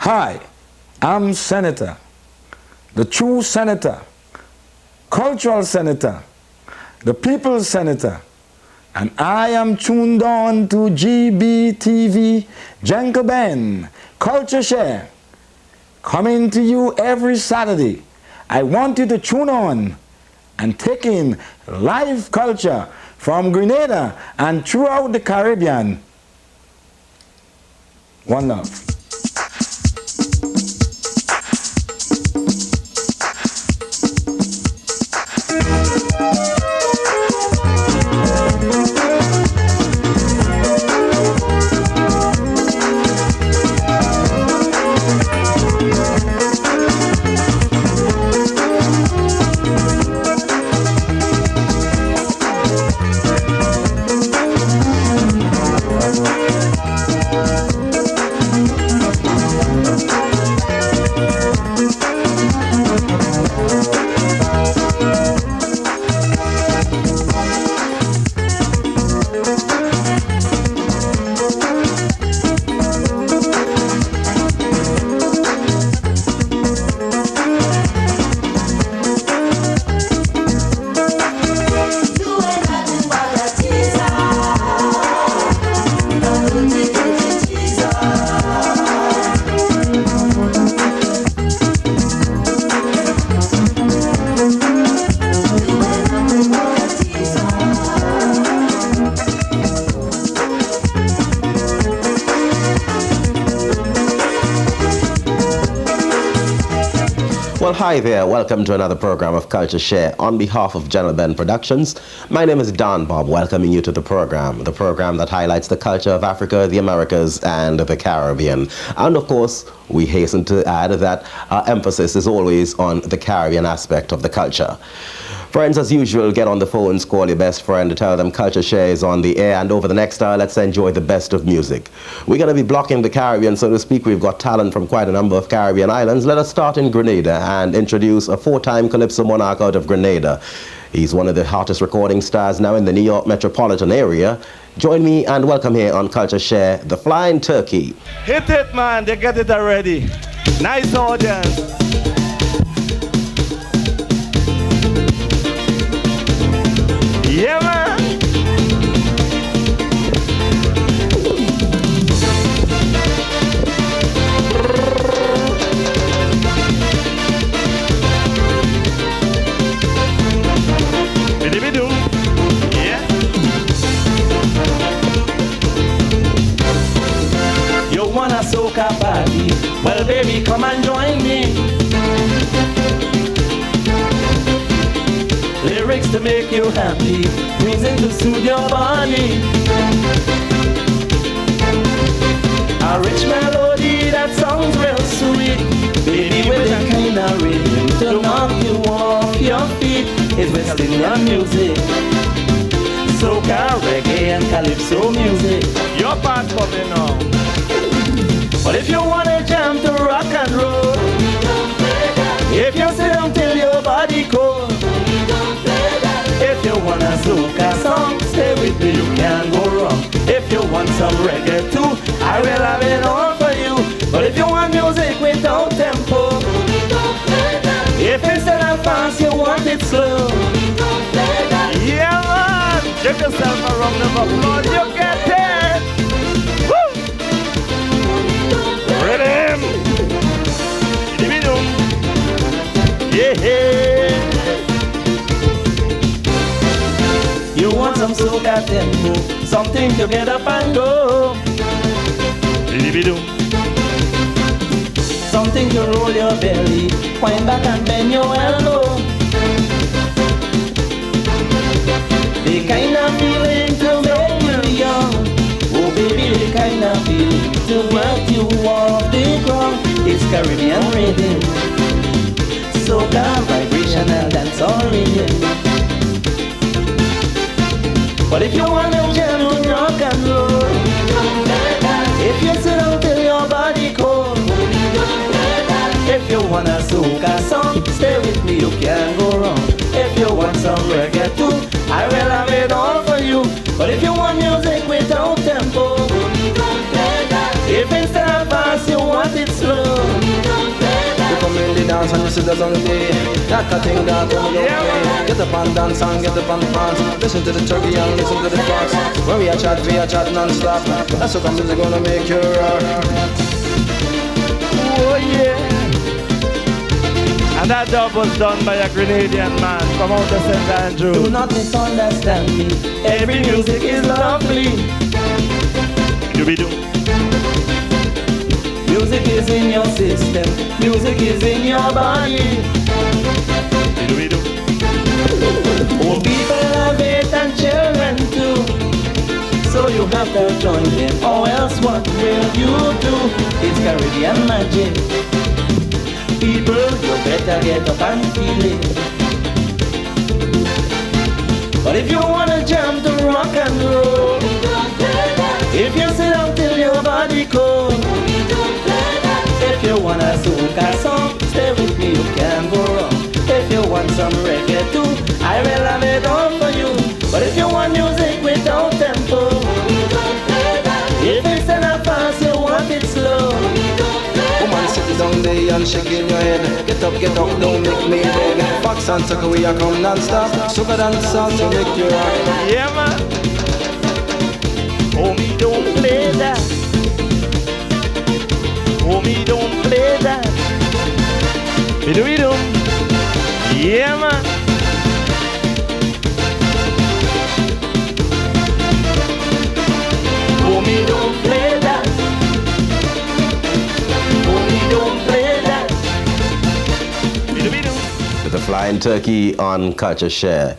Hi, I'm Senator, the true Senator, cultural Senator, the People's Senator, and I am tuned on to G.B.T.V, Gentle Ben, CultureShare, coming to you every Saturday. I want you to tune on and take in live culture from Grenada and throughout the Caribbean. One love. Hi there, welcome to another program of CultureShare. On behalf of General Ben Productions, my name is Don Bob, welcoming you to the program that highlights the culture of Africa, the Americas, and the Caribbean. And of course, we hasten to add that our emphasis is always on the Caribbean aspect of the culture. Friends, as usual, get on the phones, call your best friend to tell them CultureShare is on the air, and over the next hour, let's enjoy the best of music. We're going to be blocking the Caribbean, so to speak. We've got talent from quite a number of Caribbean islands. Let us start in Grenada and introduce a four-time Calypso monarch out of Grenada. He's one of the hottest recording stars now in the New York metropolitan area. Join me and welcome here on CultureShare, the Flying Turkey. Hit it, man. They get it already. Nice audience. Yeah, man. Biddy-bidoo. Yeah. You wanna soca party? Well, baby, come and join me. Lyrics to make you happy, music to soothe your body. A rich melody that sounds real sweet, baby, with a kind of rhythm to knock you off your feet. It's Western music, soca, reggae, and calypso music. Your part coming on. But if you wanna jam to rock and roll, if you sit down till your body cold, if you want a soca song, stay with me, you can't go wrong. If you want some reggae too, I will have it all for you. But if you want music without tempo, if instead of fast you want it slow, yeah man, give yourself a round of applause, you get it. Woo! Rhythm. Yeah. You want some soca tempo, something to get up and go. Something to roll your belly, wind back and bend your elbow. The kind of feeling to make you young. Oh baby, the kind of feeling to get you off the ground. It's Caribbean rhythm, soca vibrational dancehall rhythm. But if you want to jam on rock and roll, if you sit down till your body cold, if you want a soca song, stay with me, you can't go wrong. If you want some reggae too, I will have it all for you. But if you want music without tempo, if instead of fast you want it slow, dance and you sit down day. That a thing that don't play. Get up and dance and get up and dance. Listen to the turkey and listen to the fox. When we a chat non-stop. That's what music gonna make you rock. Oh yeah. And that job was done by a Grenadian man from out of St Andrew. Do not misunderstand me. Every music is lovely. Dooby-doo. Music is in your system. Music is in your body. Dooby-doo. Oh, people love it and children too. So you have to join them, or else what will you do? It's Caribbean magic. People, you better get up and feel it. But if you wanna jam to rock and roll, if you sit down till your body cold, if you wanna soca song, stay with me, you can't go wrong. If you want some reggae too, I will have it all for you. But if you want music without tempo, if it's enough fast, you want it slow. Woman, sit down there and shaking your head. Get up, don't make me beg. Fox and tuck away, I come non-stop. Sugar and salt to make you rock. Yeah, man. Oh, me don't play that. Oh, me don't play that. Be-do-be-do. Yeah, man. Oh, me don't play that. Oh, me don't play that. Be-do-be-do. The Flying Turkey on CultureShare.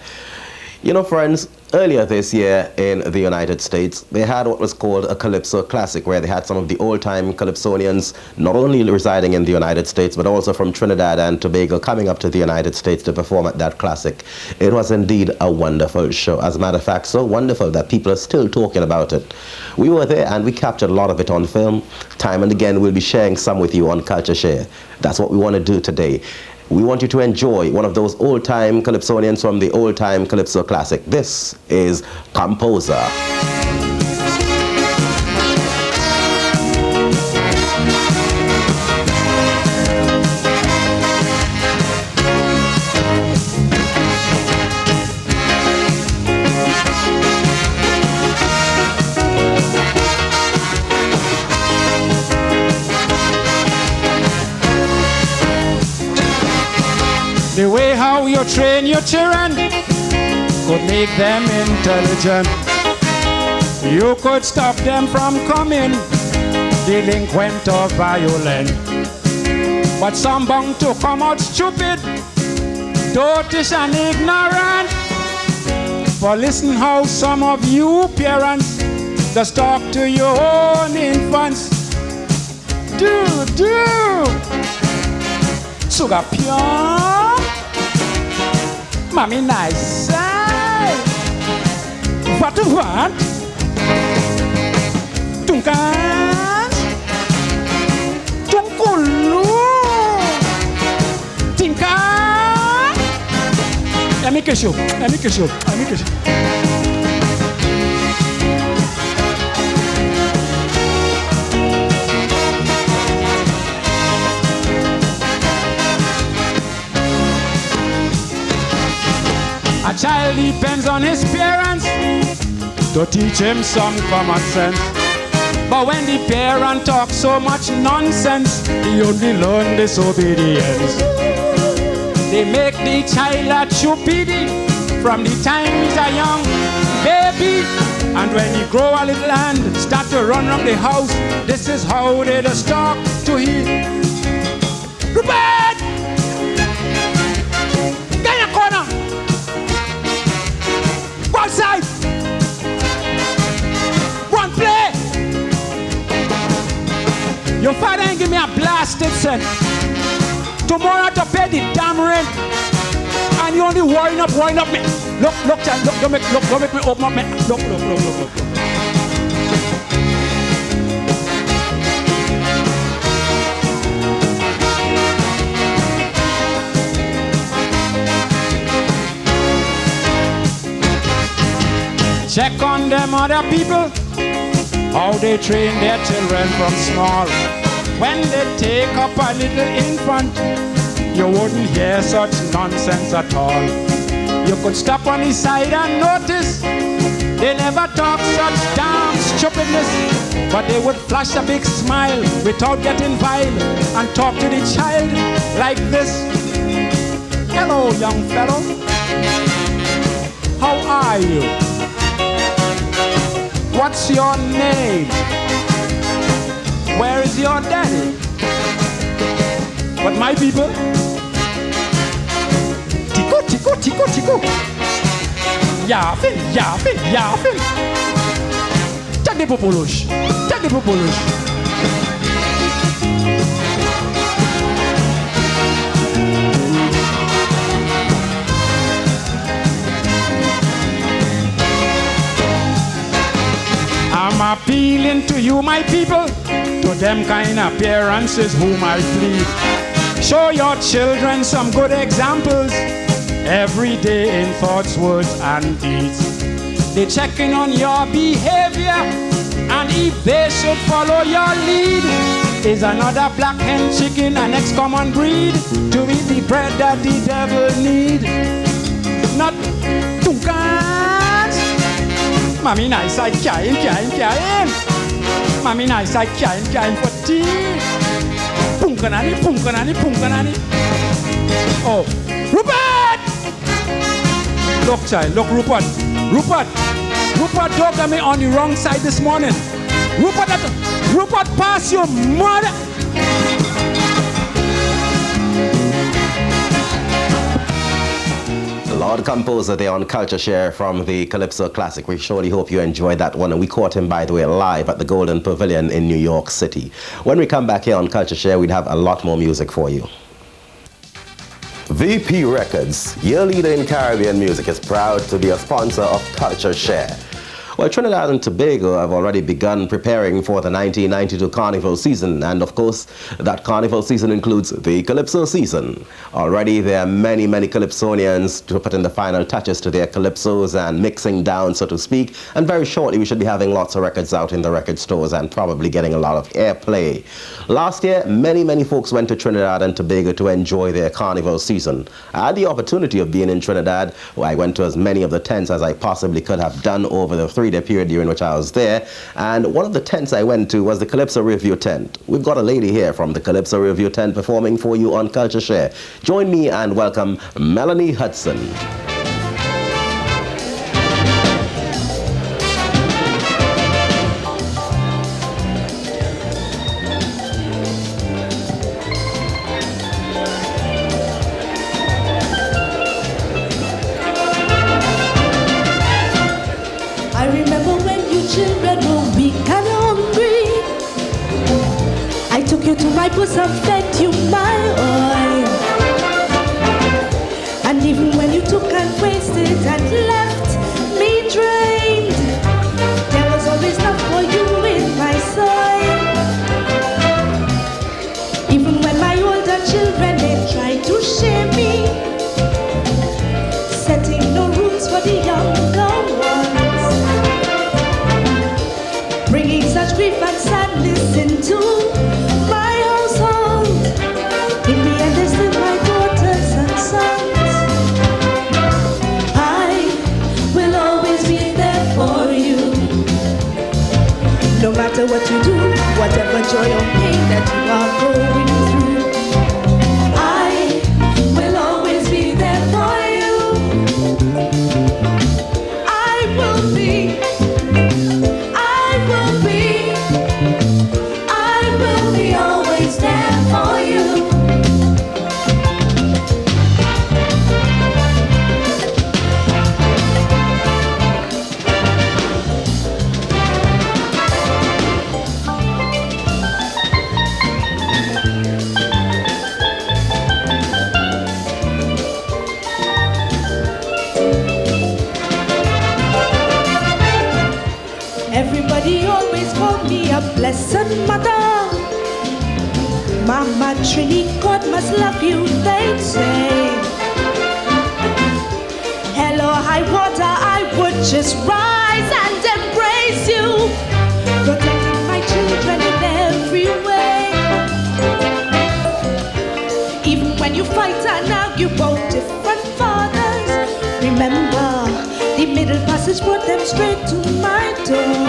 You know, friends, earlier this year in the United States, they had what was called a Calypso Classic, where they had some of the old-time Calypsonians not only residing in the United States, but also from Trinidad and Tobago coming up to the United States to perform at that classic. It was indeed a wonderful show. As a matter of fact, so wonderful that people are still talking about it. We were there and we captured a lot of it on film. Time and again, we'll be sharing some with you on CultureShare. That's what we want to do today. We want you to enjoy one of those old-time Calypsonians from the old-time Calypso Classic. This is Composer. The way how you train your children could make them intelligent. You could stop them from coming delinquent or violent. But some bound to come out stupid, dotish and ignorant. For listen how some of you parents just talk to your own infants. Do sugar pure, mommy nice. What do you want? Tunkan, tunkulu, tinkan. Let me kiss you. A child depends on his parents to teach him some common sense. But when the parent talks so much nonsense, he only learns disobedience. They make the child a stupidity from the time he's a young baby. And when he grow a little and start to run around the house, this is how they just talk to him. Rupert! Get in a corner! Go outside! One play! Your father ain't give me a blasted cent. Tomorrow I have to pay the damn rent. And you only wind up me. Look, child, don't make me open up me. Look. Check on them other people, how they train their children from small. When they take up a little infant, you wouldn't hear such nonsense at all. You could stop on the side and notice they never talk such damn stupidness, but they would flash a big smile without getting vile and talk to the child like this. Hello, young fellow. How are you? What's your name? Where is your daddy? But my people, tico, tico, tico, tico. Yapping, yapping, yapping. Take the popolush. Take the popolush. I'm appealing to you, my people, to them kind of appearances whom I plead. Show your children some good examples every day in thoughts, words, and deeds. They checking on your behavior, and if they should follow your lead, is another black hen chicken, an ex-common breed, to eat the bread that the devil need. Not tunkans. Mami nice, I kain. Mami nice, I kain for tea. Punkanani, punkanani, punkanani. Oh, Rupert! Look, child, look, Rupert. Rupert don't get me on the wrong side this morning. Rupert, pass your mother. Lord composer there on CultureShare from the Calypso Classic. We surely hope you enjoyed that one. And we caught him, by the way, live at the Golden Pavilion in New York City. When we come back here on CultureShare, we'd have a lot more music for you. VP Records, your leader in Caribbean music, is proud to be a sponsor of CultureShare. Well, Trinidad and Tobago have already begun preparing for the 1992 Carnival season, and of course, that Carnival season includes the Calypso season. Already, there are many Calypsonians to put in the final touches to their Calypsos and mixing down, so to speak, and very shortly we should be having lots of records out in the record stores and probably getting a lot of airplay. Last year, many folks went to Trinidad and Tobago to enjoy their Carnival season. I had the opportunity of being in Trinidad, where I went to as many of the tents as I possibly could have done over the 3-day period during which I was there, and one of the tents I went to was the Calypso Review tent. We've got a lady here from the Calypso Review tent performing for you on CultureShare. Join me and welcome Melanie Hudson. My bosom fed you my oil, and even when you took and wasted and left me drained, there was always love for you in my soul. Even when my older children they tried to shame me, setting no rules for the younger ones, bringing such grief and sadness into no matter what you do, whatever joy or pain that you are going through, I will always be there for you. I will be always there for you. Everybody always called me a blessed mother. Mama Trini, God must love you, they'd say. Hello, high water, I would just rise and embrace you, protecting my children in every way. Even when you fight and argue about different fathers. Remember, the middle passage brought them straight to my door.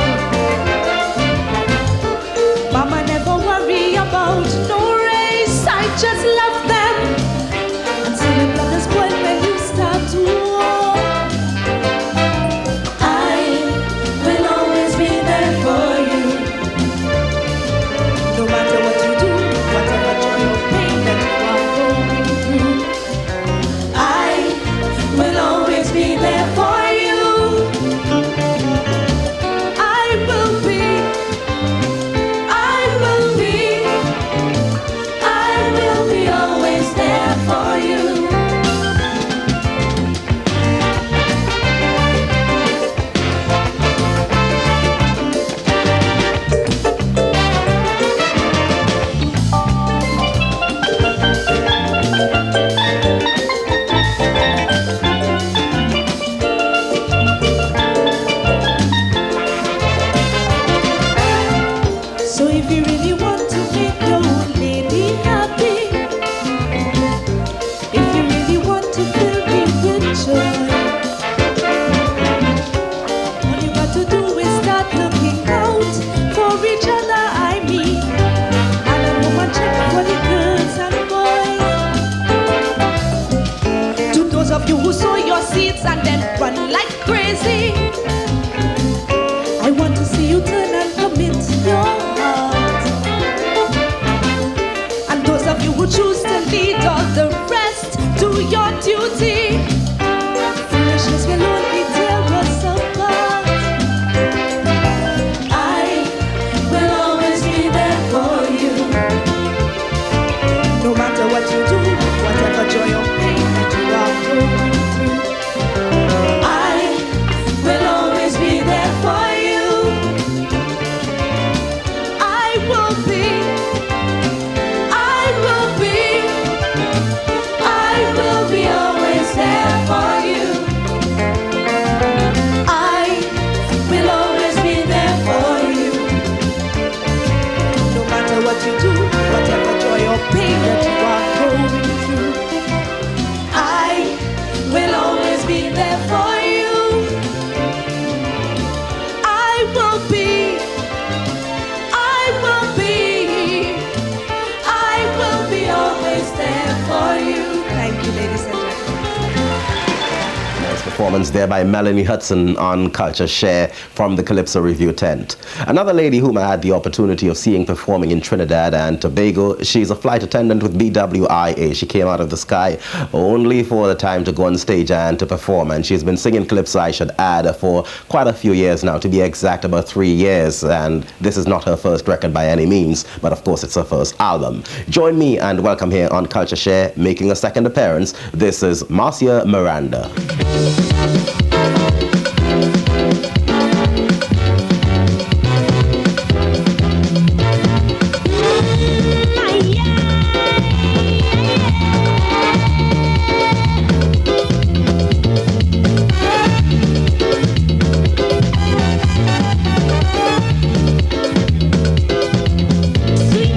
Mama never worry about no race, I just love them. And so the blood is boiled when you start to war. I will always be there for you. No matter what you do, whatever joy or pain that you are going through, I will always be there for you. I will be, I will be, I will be always there for you. So if you really want to make your old lady happy, if you really want to fill me with joy, all you got to do is start looking out for each other, I mean. And a woman check for the girls and boys. To those of you who sow your seeds and then run like crazy, I want to see you turn and commit your heart. And those of you who choose to lead all the rest, do your duty. Foolishness will only tear us apart. I will always be there for you. No matter what you do, whatever joy or pain that you are going through, I will always be there for you. I will be, I will be, I will be always there for you. I will always be there for you. No matter what you do, whatever joy or pain that you are going through, I will always be there for you. I will be, I will be, I will be always there for you. Thank you, ladies and gentlemen. Nice performance there by Melanie Hudson on CultureShare from the Calypso Review tent. Another lady whom I had the opportunity of seeing performing in Trinidad and Tobago, she's a flight attendant with BWIA. She came out of the sky only for the time to go on stage and to perform, and she's been singing Calypso, I should add, for quite a few years now, to be exact about 3 years, and this is not her first record by any means, but of course it's her first album. Join me and welcome here on CultureShare, making a second appearance, this is Marcia Miranda. Sweet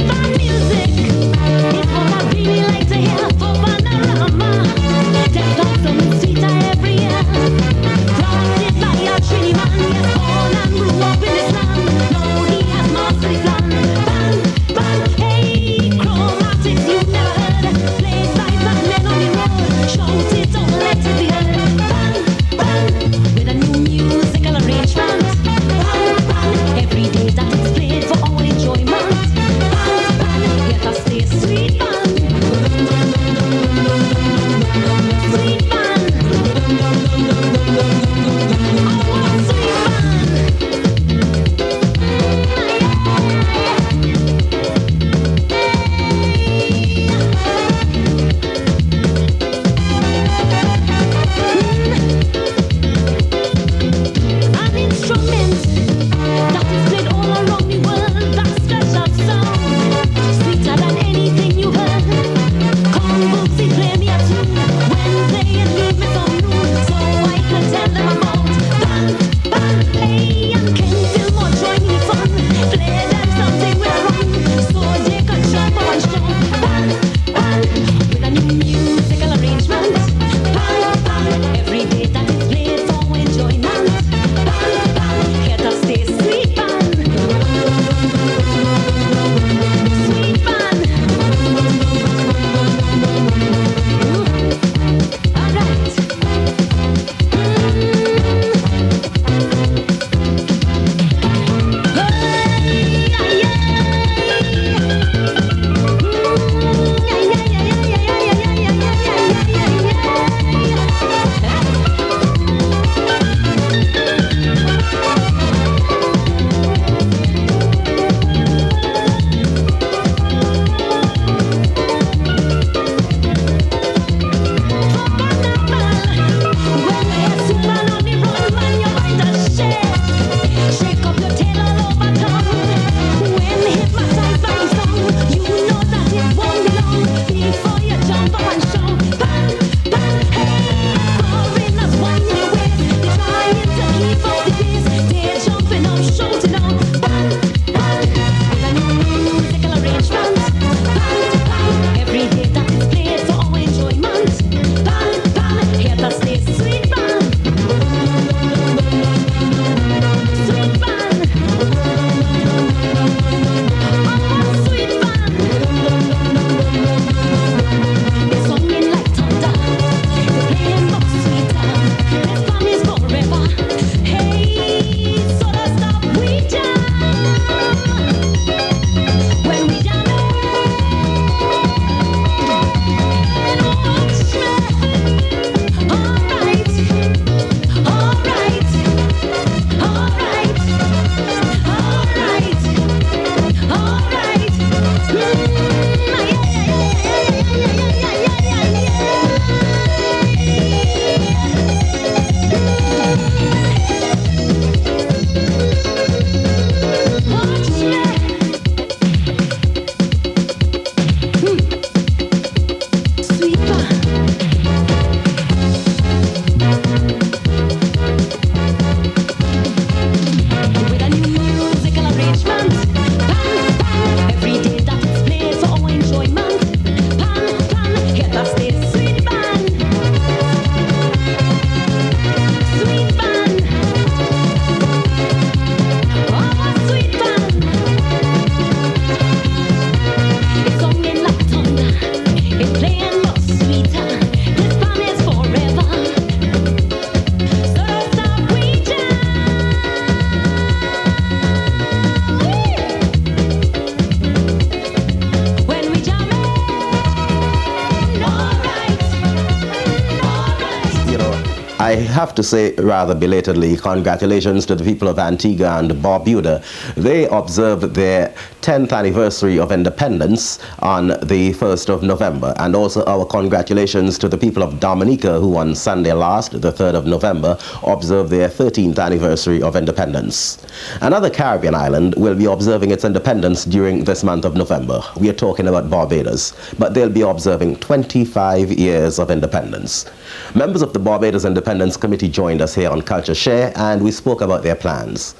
I have to say rather belatedly, congratulations to the people of Antigua and Barbuda. They observed their 10th anniversary of independence on the 1st of November. And also our congratulations to the people of Dominica, who on Sunday last, the 3rd of November, observed their 13th anniversary of independence. Another Caribbean island will be observing its independence during this month of November. We are talking about Barbados, but they'll be observing 25 years of independence. Members of the Barbados Independence Committee joined us here on CultureShare, and we spoke about their plans.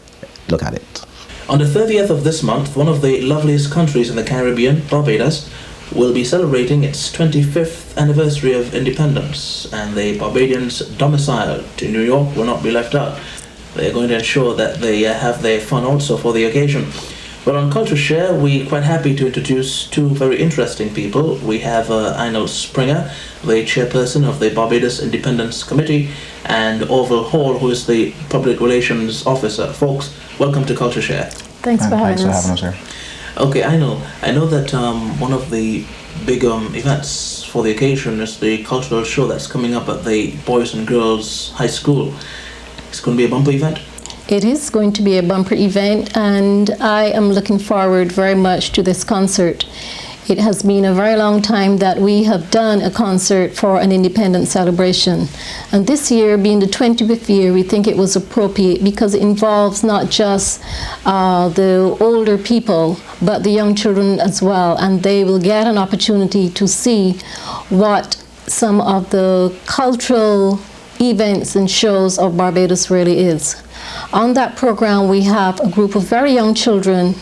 Look at it. On the 30th of this month, one of the loveliest countries in the Caribbean, Barbados, will be celebrating its 25th anniversary of independence, and the Barbadians domiciled to New York will not be left out. They are going to ensure that they have their fun also for the occasion. Well, on CultureShare, we're quite happy to introduce two very interesting people. We have Einel Springer, the chairperson of the Barbados Independence Committee, and Orville Hall, who is the public relations officer. Folks, welcome to CultureShare. Thanks for having us here. Okay, Einel, I know that one of the big events for the occasion is the cultural show that's coming up at the Boys and Girls High School. It's going to be a bumper event? It is going to be a bumper event, and I am looking forward very much to this concert. It has been a very long time that we have done a concert for an independence celebration. And this year, being the 25th year, we think it was appropriate because it involves not just the older people, but the young children as well. And they will get an opportunity to see what some of the cultural events and shows of Barbados really is. On that program, we have a group of very young children.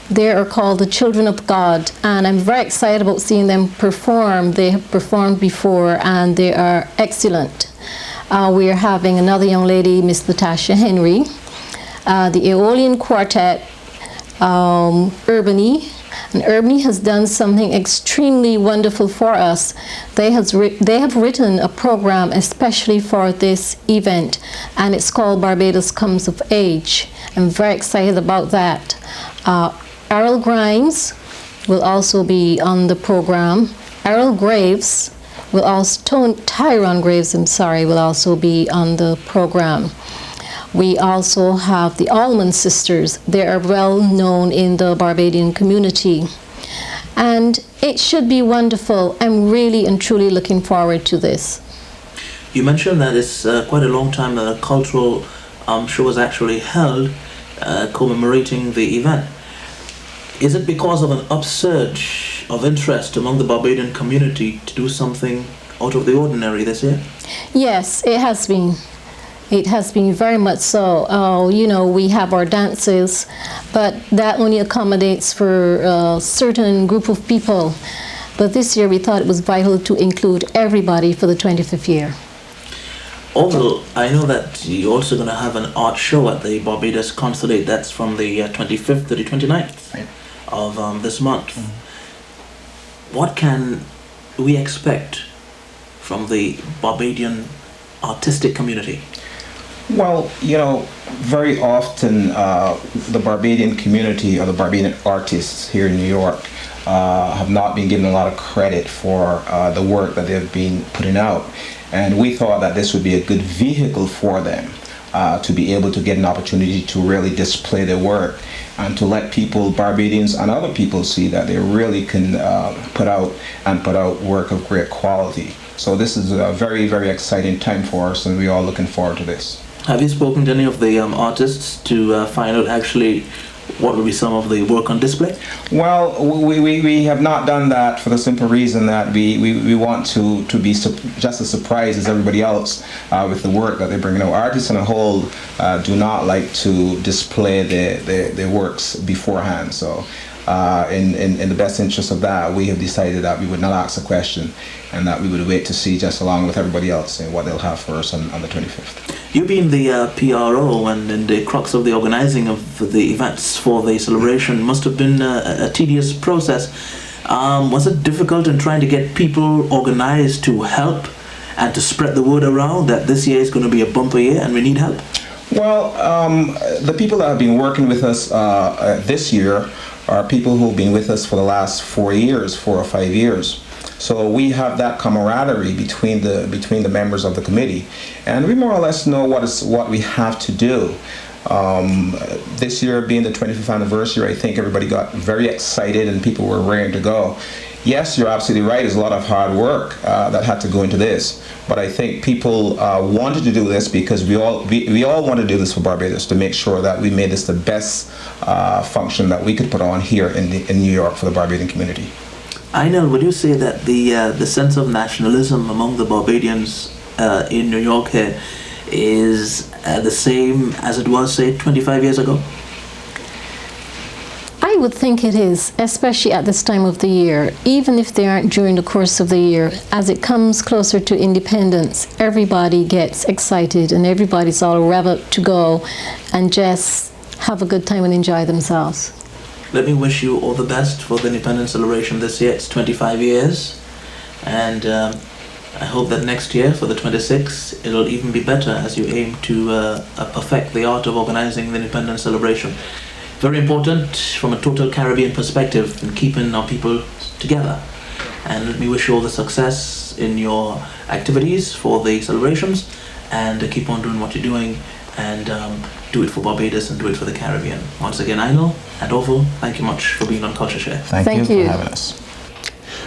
They are called the Children of God, and I'm very excited about seeing them perform. They have performed before, and they are excellent. We are having another young lady, Miss Natasha Henry, the Aeolian Quartet, Urbany. And Urbany has done something extremely wonderful for us. They have written a program especially for this event, and it's called Barbados Comes of Age. I'm very excited about that. Errol Grimes will also be on the program. Errol Graves will also, Tyrone Graves, will also be on the program. We also have the Allman Sisters. They are well known in the Barbadian community. And it should be wonderful. I'm really and truly looking forward to this. You mentioned that it's quite a long time that a cultural show was actually held commemorating the event. Is it because of an upsurge of interest among the Barbadian community to do something out of the ordinary this year? Yes, it has been. It has been very much so. You know, we have our dances, but that only accommodates for a certain group of people. But this year we thought it was vital to include everybody for the 25th year. Although I know that you're also going to have an art show at the Barbados Consulate. That's from the 25th to the 29th of this month. Mm-hmm. What can we expect from the Barbadian artistic community? Well, you know, very often the Barbadian community or the Barbadian artists here in New York have not been given a lot of credit for the work that they've been putting out. And we thought that this would be a good vehicle for them to be able to get an opportunity to really display their work and to let people, Barbadians and other people, see that they really can put out work of great quality. So this is a very, very exciting time for us, and we're all looking forward to this. Have you spoken to any of the artists to find out actually what will be some of the work on display? Well, we have not done that for the simple reason that we want to be just as surprised as everybody else with the work that they bring. You know, artists on a whole do not like to display their works beforehand. So in the best interest of that, we have decided that we would not ask a question and that we would wait to see, just along with everybody else, what they'll have for us on the 25th. You being the PRO and in the crux of the organizing of the events for the celebration must have been a tedious process. Was it difficult in trying to get people organized to help and to spread the word around that this year is going to be a bumper year and we need help? Well, the people that have been working with us this year are people who have been with us for the last 4 or 5 years. So we have that camaraderie between the members of the committee, and we more or less know what we have to do. This year being the 25th anniversary, I think everybody got very excited and people were raring to go. Yes, you're absolutely right. There's a lot of hard work that had to go into this, but I think people wanted to do this because we all want to do this for Barbados, to make sure that we made this the best function that we could put on here in New York for the Barbadian community. Einel, would you say that the sense of nationalism among the Barbadians in New York here is the same as it was, say, 25 years ago? I would think it is, especially at this time of the year. Even if they aren't during the course of the year, as it comes closer to independence, everybody gets excited and everybody's all rev up to go and just have a good time and enjoy themselves. Let me wish you all the best for the independence celebration this year. It's 25 years, and I hope that next year, for the 26th, it'll even be better as you aim to perfect the art of organizing the independence celebration. Very important from a total Caribbean perspective in keeping our people together. And let me wish you all the success in your activities for the celebrations, and keep on doing what you're doing, and do it for Barbados and do it for the Caribbean. Once again, Einel and Orville, thank you much for being on CultureShare. Thank you for having us.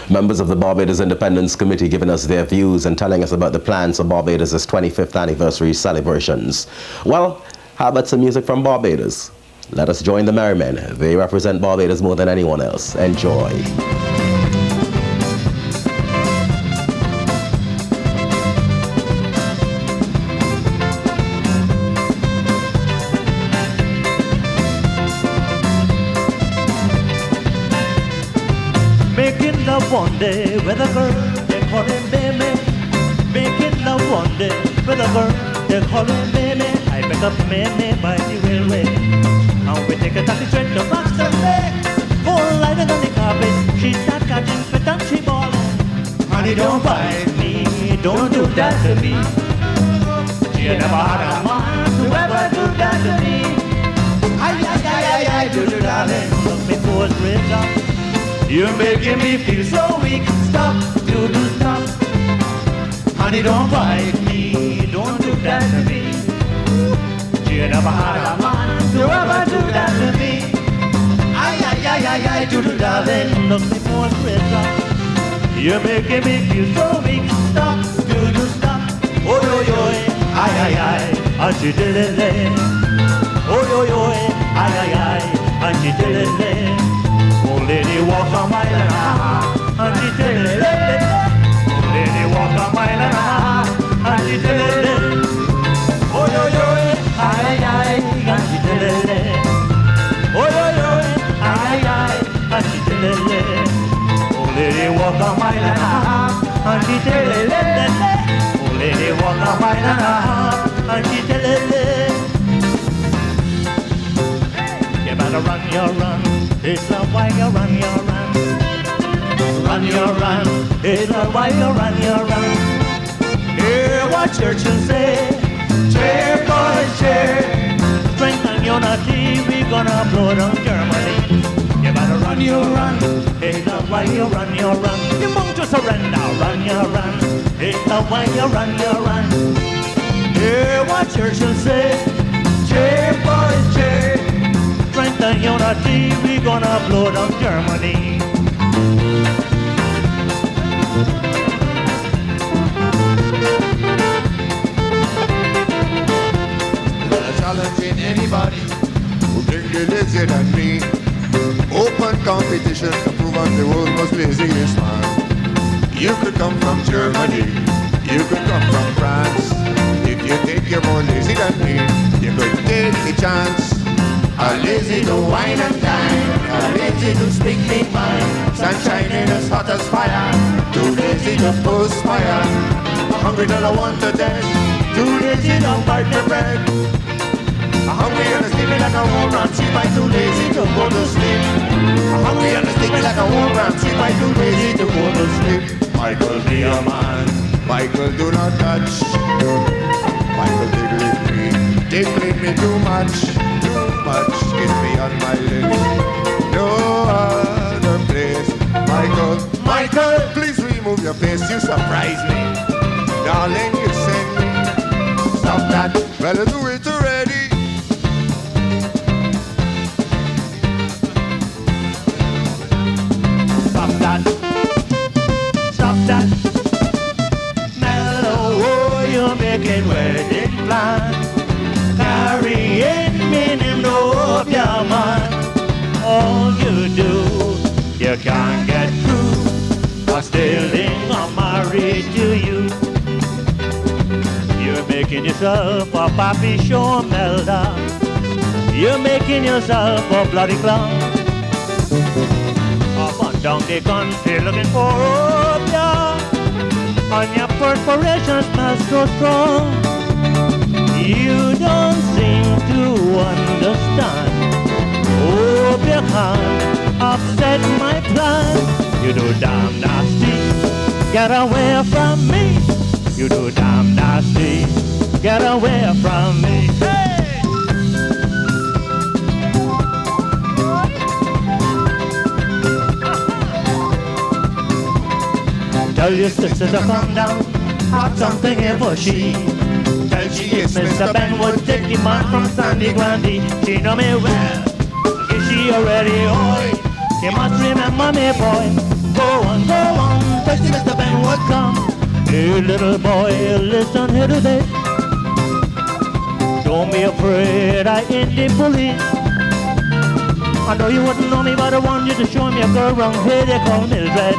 Members of the Barbados Independence Committee giving us their views and telling us about the plans for Barbados' 25th anniversary celebrations. Well, how about some music from Barbados? Let us join the Merrymen. They represent Barbados more than anyone else. Enjoy. Making love one day with a girl, they call him baby. Making love one day with a girl, they call him baby. I pick up Mene by the railway, and we take a taxi train to Boston Bay. Full lighted on the carpet, she start catching fit and she ballin'. Honey, don't bite me, don't do that to me. She never had a man to ever do that to me. I do darling, look me for a razor. You're making me feel so weak. Stop, do stop. Honey, don't bite me, don't do that to me. You never had a man to ever do that to me. I do darling, look me for a razor. You're making me feel so weak. Stop, do stop. Oh yo, auntie-dilly-lay. Oh yo, auntie-dilly-lay. Old lady walk a mile and a half, auntie-dilly-lay. Old lady walk a mile and a half, auntie-dilly-lay. Oh yo, auntie-dilly-lay. Oh yo, auntie-dilly-lay. Old lady walk a mile and a half, auntie-dilly-lay. Old lady walk a mile and a half, auntie-dilly-lay. You better run your run. It's a why you run your run. Run your run. It's a why you run your run. Hear what Churchill say. Cheer, boys, cheer. Strengthen unity. We gonna blow down Germany. You better run your run. It's a why you run your run. You won't just surrender. Run your run. It's a why you run your run. Hear what Churchill say. Cheer, boys, cheer. Strength and unity, we gonna blow down Germany. Well, I'm challenging anybody who think they're lazier than me. Open competition to prove I'm the world's most laziest man. You could come from Germany, you could come from France. If you think you're more lazy than me, you could take the chance. I'm lazy to wine and dine, I'm lazy to speak me mind. Sunshine ain't as hot as fire, too lazy to perspire. Hungry till I want to death, too lazy to bite the bread. I'm hungry and I'm sleepy like a warm ram sheep, I'm too lazy to go to sleep. I'm hungry and I'm sleepy like a warm ram sheep, I'm too lazy to go to sleep. Michael, be a man, Michael, do not touch. Michael, tickle me, tickling me too much. Kiss me on my lips. No other place. Michael, please remove move your face, you surprise me. Darling, you send me. Stop that, better do it already. Stop that. Stop that. Mellow, oh, you're making wedding plans. Carrying meaning of your man. All you do, you can't get through. But still I'm married to you. You're making yourself a papi show melda. You're making yourself a bloody clown. Up and down the country looking for opium. And your perspiration smells so strong. You don't seem to understand. Hope you can't upset my plan. You do damn nasty, get away from me. You do damn nasty, get away from me. Hey! Tell your sister to come down, have something here for she. Tell she is Mr. Ben would take the man from Sandy Grandy. She know me well, is she already oi? You must remember me, boy. Go on, tell she Mr. Ben would come. Hey little boy, listen here to this. Don't be afraid, I ain't the police. I know you wouldn't know me, but I want you to show me a girl wrong here they call Mildred.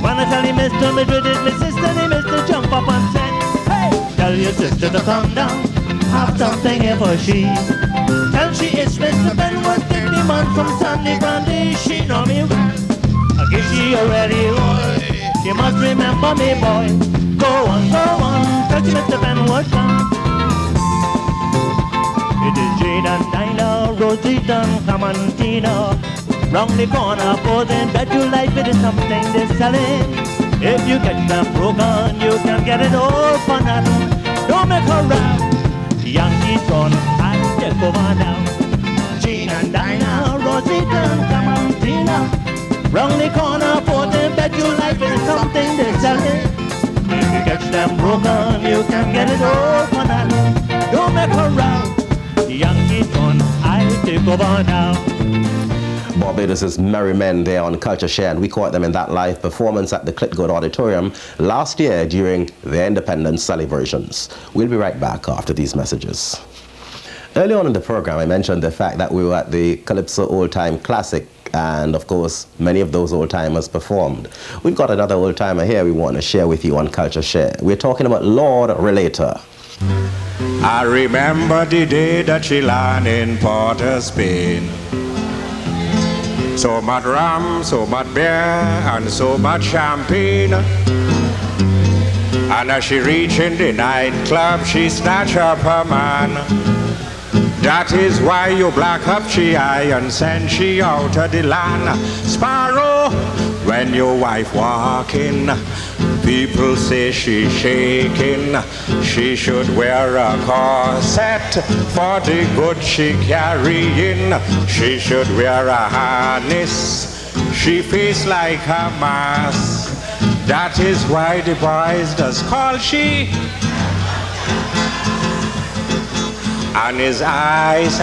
When I tell you Mr. Madrid is my sister, they Mr. Jump up and say, hey! Tell your sister to come down, have something here for she. Tell she is Mr. Benwood, take the man from Sandy Brandy. She know me well, I guess she already would. She must remember me, boy. Go on, tell she Mr. Benwood come. It is Jane and Dinah, Rosita and Clementina. Round the corner, posing bet you life it is something they're selling. If you get them broken, you can get it all for nothing. Don't make a row. Yankees on, I take over now. Jean and Dinah, Rosita and Clementina. Round the corner, posing bet you life it is something they're selling. If you get them broken, you can get it all for nothing. Don't make a row. Yankees on, I take over now. Barbados' Merry Men there on CultureShare, and we caught them in that live performance at the Clitgood Auditorium last year during their independence celebrations. We'll be right back after these messages. Early on in the program, I mentioned the fact that we were at the Calypso Old Time Classic, and of course, many of those old-timers performed. We've got another old-timer here we want to share with you on CultureShare. We're talking about Lord Relator. I remember the day that she landed in Port of Spain. So much rum, so much beer, and so much champagne. And as she reached in the nightclub, she snatched up her man. That is why you black up she eye and send she out of the land. Sparrow, when your wife walk in, people say she's shaking. She should wear a corset for the good she carrying. She should wear a harness. She face like a mask. That is why the boys does call she. And his eyes,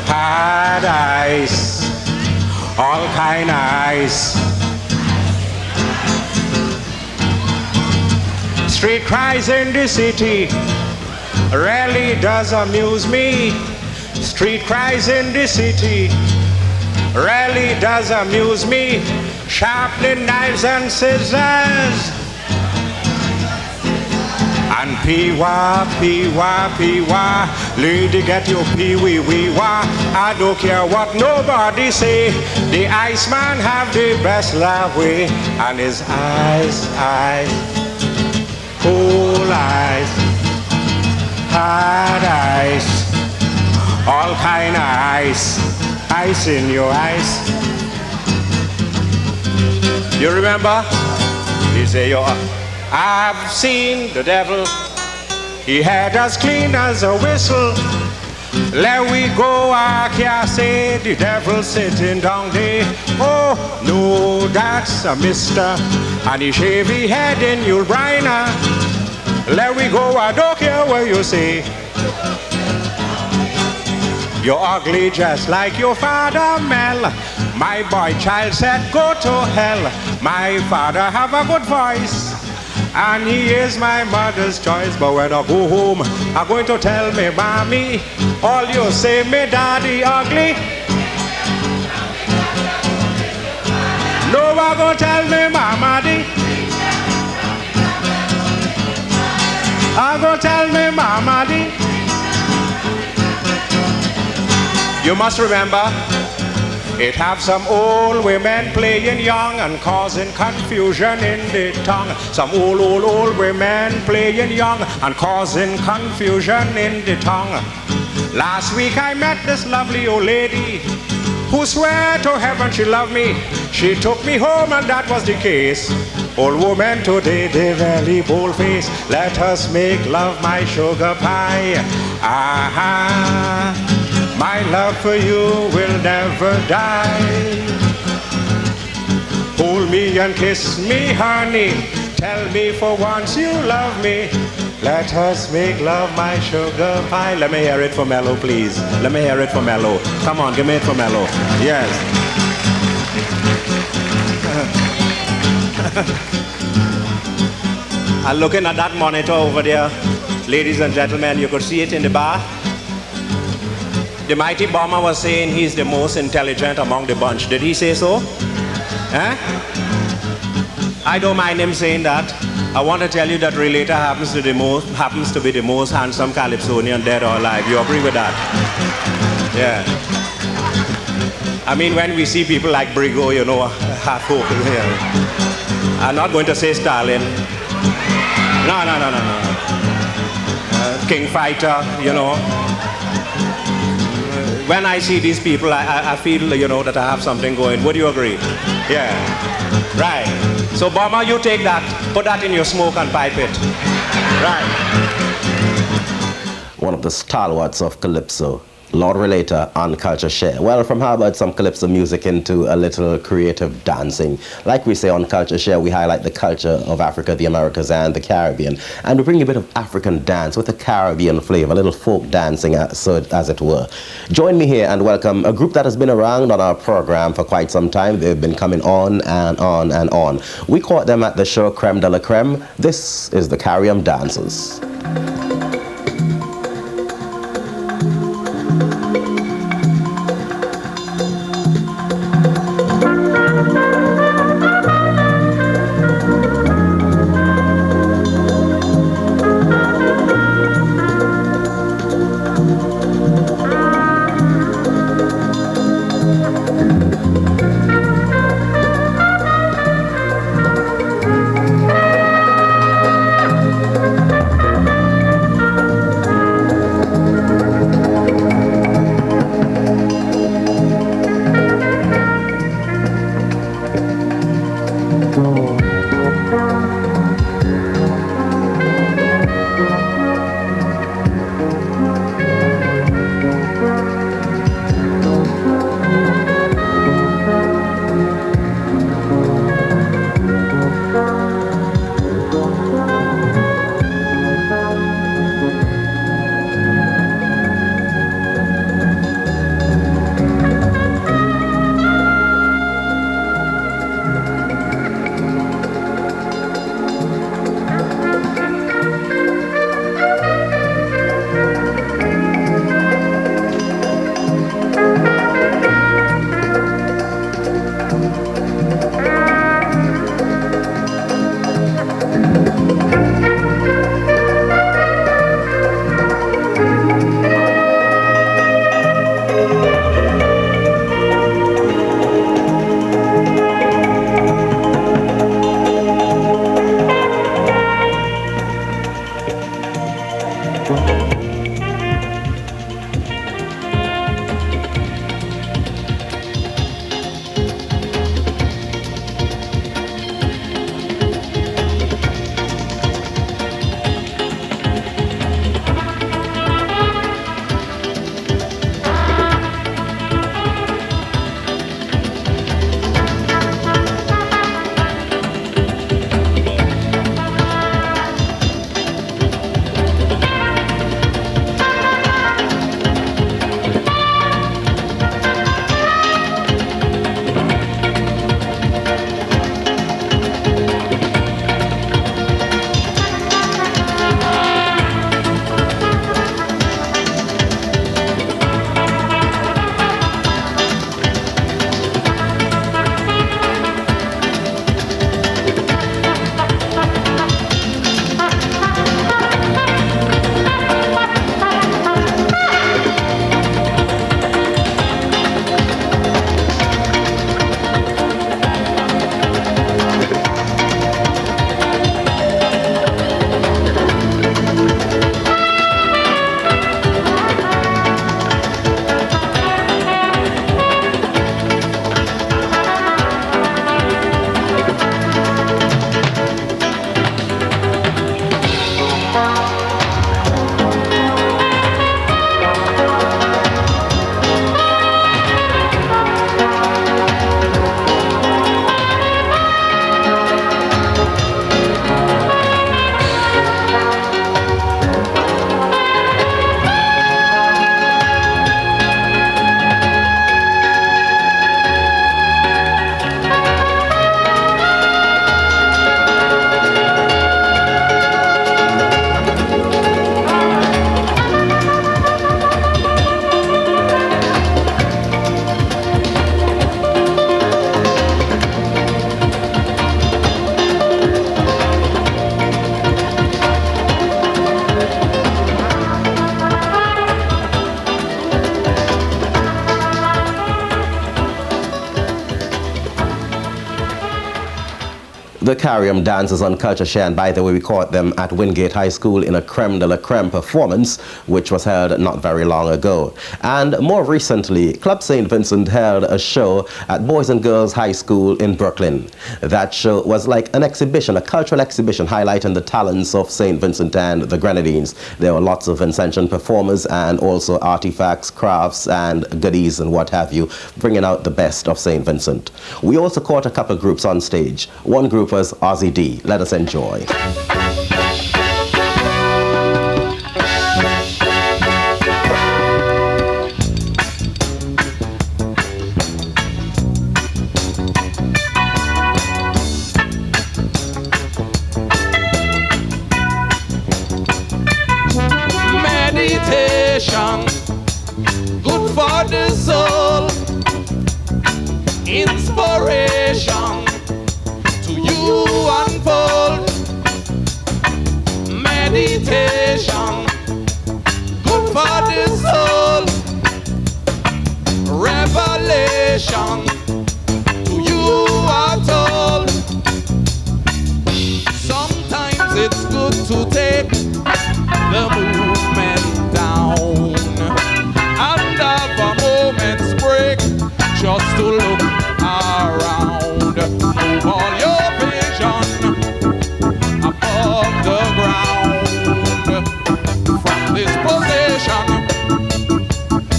hard eyes, all kind of eyes. Street cries in the city really does amuse me. Street cries in the city really does amuse me. Sharpening knives and scissors. And pee-wah, pee-wah, pee-wah, lady get your pee-wee-wee-wah. I don't care what nobody say, the Iceman have the best love way. And his eyes, cool eyes, hard eyes, all kind of ice in your eyes. You remember? He say you're I've seen the devil, he had as clean as a whistle. Let we go, I can't say the devil sitting down there. Oh, no, that's a mister, and he shave his head in your briner. Let we go, I don't care what you say. You're ugly just like your father, Mel. My boy child said go to hell. My father have a good voice, and he is my mother's choice. But when I go home, I'm going to tell me mommy, all you say me daddy ugly. No, I'm going to tell me mama di. I'm going to tell me mama di. You must remember, it have some old women playing young and causing confusion in the tongue. Some old women playing young and causing confusion in the tongue. Last week I met this lovely old lady who swore to heaven she loved me. She took me home and that was the case. Old woman today, they very bold face. Let us make love, my sugar pie. Ah-ha. My love for you will never die. Hold me and kiss me, honey. Tell me for once you love me. Let us make love, my sugar pie. Let me hear it for Mello, please. Let me hear it for Mello. Come on, give me it for Mello. Yes. I'm looking at that monitor over there. Ladies and gentlemen, you could see it in the bar. The mighty bomber was saying he's the most intelligent among the bunch. Did he say so? Eh? I don't mind him saying that. I want to tell you that Relator happens to be the most handsome Calypsonian dead or alive. You agree with that? Yeah. I mean, when we see people like Brigo, you know, half hope here. I'm not going to say Stalin. No. King Fighter, you know. When I see these people, I feel, you know, that I have something going. Would you agree? Yeah. Right. So, Bomber, you take that, put that in your smoke and pipe it. Right. One of the stalwarts of Calypso, Lord Relator on CultureShare. Well, from how about some Calypso music into a little creative dancing? Like we say on CultureShare, we highlight the culture of Africa, the Americas, and the Caribbean. And we bring a bit of African dance with a Caribbean flavor, a little folk dancing, as it were. Join me here and welcome a group that has been around on our program for quite some time. They've been coming on and on and on. We caught them at the show Creme de la Creme. This is the Carium Dancers. The Carium Dancers on CultureShare, and by the way, we caught them at Wingate High School in a creme de la creme performance, which was held not very long ago. And more recently, Club St Vincent held a show at Boys and Girls High School in Brooklyn. That show was like an exhibition, a cultural exhibition highlighting the talents of St Vincent and the Grenadines. There were lots of Vincentian performers and also artifacts, crafts, and goodies and what have you, bringing out the best of St Vincent. We also caught a couple groups on stage. One group was Aussie D. Let us enjoy. Meditation, good for the soul. Inspiration to you unfold. Meditation, good for the soul. Revelation, to you are told. Sometimes it's good to take the movement down and have a moment's break just to look around. Move all your vision above the ground. From this position,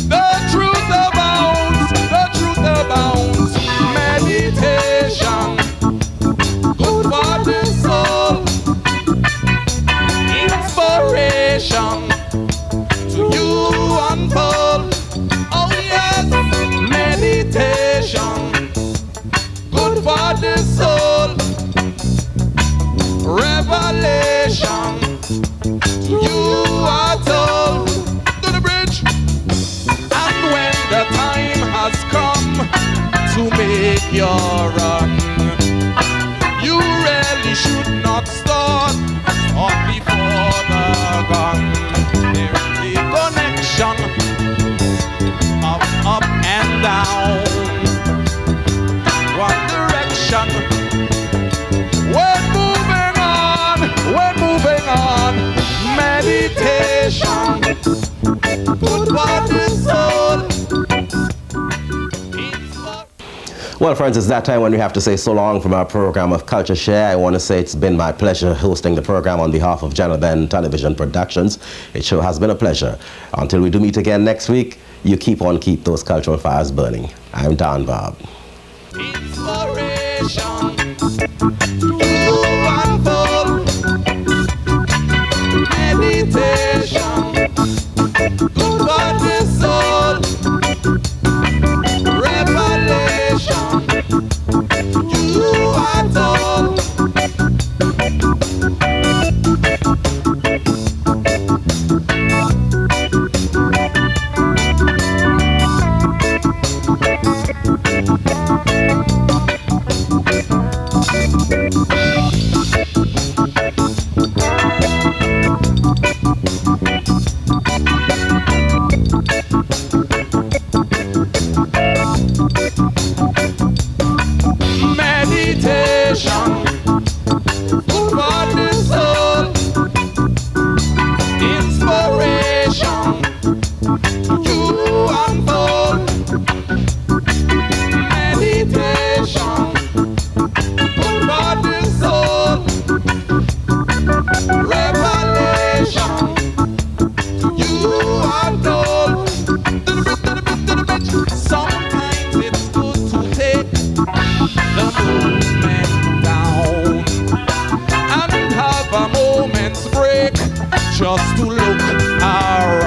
the truth abounds, the truth abounds. Meditation, good for the soul. Inspiration to you unfold. Oh yes, meditation, good for the soul. Revelation, to you are told. To the bridge. And when the time has come to make your run, you really should not start before the gun. There is a connection of up and down, one direction. We're moving on, we're moving on. Meditation, good for the soul. Well, friends, it's that time when we have to say so long from our program of CultureShare. I want to say it's been my pleasure hosting the program on behalf of Ben Television Productions. It sure has been a pleasure. Until we do meet again next week, you keep those cultural fires burning. I'm Don Bob. Inspiration to unfold. Meditation, good for the soul. Revelation, you are told. Meditation, good for the soul. Inspiration, you unfold. Meditation, good for the soul. Revelation, you are told. Sometimes it's good to take the movement down and have a moment's break just to look around.